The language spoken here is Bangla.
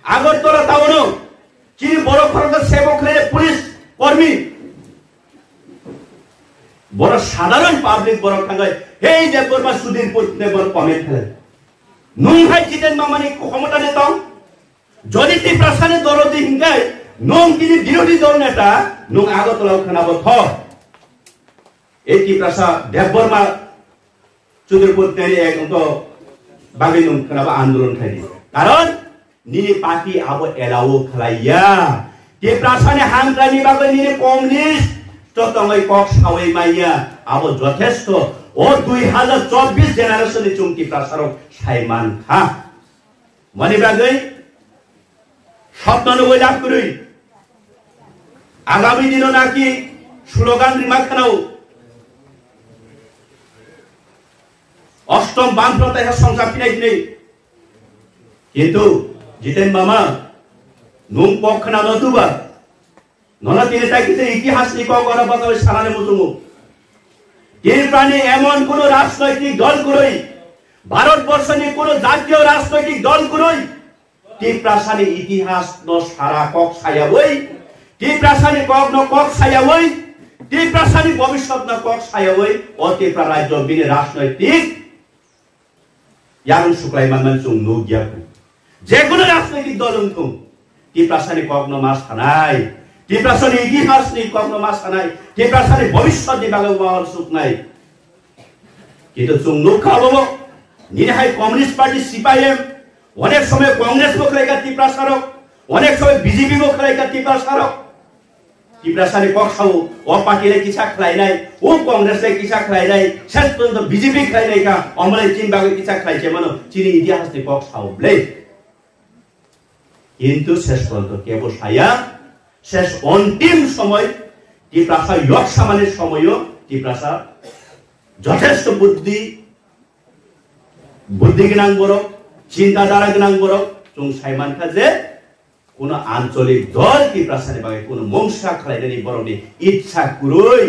আগরতলা টাউনও চিনি বড় খরচের সেবক পুলিশ কর্মী বড় সাধারণ পাবলিক বড় থাকায় এই দেববর্মা সুধীর পুত্রে বড় কমে ফেলে নুন ভাই জিতেন মামানি ক্ষমতা নেতাম যদি তি প্রাসানে দরদি হিংকায় নং তিনি বিরোধী দল নেতা নং আগরতলা খানাবো থ এই তি প্রাসা দেববর্মা সুধীর পুত্রে একদম তো বাগৈ নং খানাবো আন্দোলন খাইনি কারণ নিনি পার্টি আবো এলাও খালাইয়া তি প্রাসানে হামক্রানি বাগৈ নিনি কমিউনিস্ট ততঙ্গই কক সাওই মাইয়া আবো যথেষ্ট ও 2024 জেনারেশনে চুমকি প্রাসারক সাইমান খা মনে বাগৈ 97 লাখ করি আগামী দিনও নাকি স্লোগান রিমা খানাও অষ্টম বামফ্রন্ট সংসার ফিনাই নেই কিন্তু জিতেন মামা নুং পক্ষনা নতুবা নলা তিনি তাই কিছু ইতিহাস লিখক করা বাতাবে সারানে মুতুমু এর প্রাণে এমন কোন রাজনৈতিক দলগুলোই ভারতবর্ষ নিয়ে কোন জাতীয় রাজনৈতিক দলগুলোই টি প্রাসানে ইতিহাস ন সারা কক ছায়াবই টি প্রাসানে কক ন কক ছায়াবই টি প্রাসানে ভবিষ্যৎ ন কক ছায়াবই অতি রাজ্য বিনে রাজনৈতিক ইয়ারুন শুক্লাই মানমান চুং নু গিয়াকু যে কোনো রাজনৈতিক দল উনকুম টি প্রাসানে কক ন মাস থানাই টি প্রাসানে ইতিহাস নি কক ন মাস থানাই টি প্রাসানে ভবিষ্যৎ নি বাগৈ মাল সুখ নাই কিন্তু চুং নু খাবো নিহাই কমিউনিস্ট পার্টি সিপিএম অনেক সময় কংগ্রেস বকরাইকা টিপ্রাসারক অনেক সময় বিজেপি বকরাইকা টিপ্রাসারক টিপ্রাসারে কখাও ও পার্টিরে কিছা খাই নাই ও কংগ্রেসে কিছা খাই নাই শেষ পর্যন্ত বিজেপি খাই নাই কা আমলে চীন বাগে কিছা খাইছে মানে চিনি ইতিহাস নি কখাও ব্লে কিন্তু শেষ পর্যন্ত কেবল ছায়া শেষ অন্তিম সময় টিপ্রাসা ইয়ক সামানের সময়ও টিপ্রাসা যথেষ্ট বুদ্ধি জ্ঞান বড় চিন্তাধারা জ্ঞান বড় চুং সাইমান খাজে কোন আঞ্চলিক দল কি প্রাসারে বাগে কোন মংসা খালাইনি বড় ইচ্ছা কুরই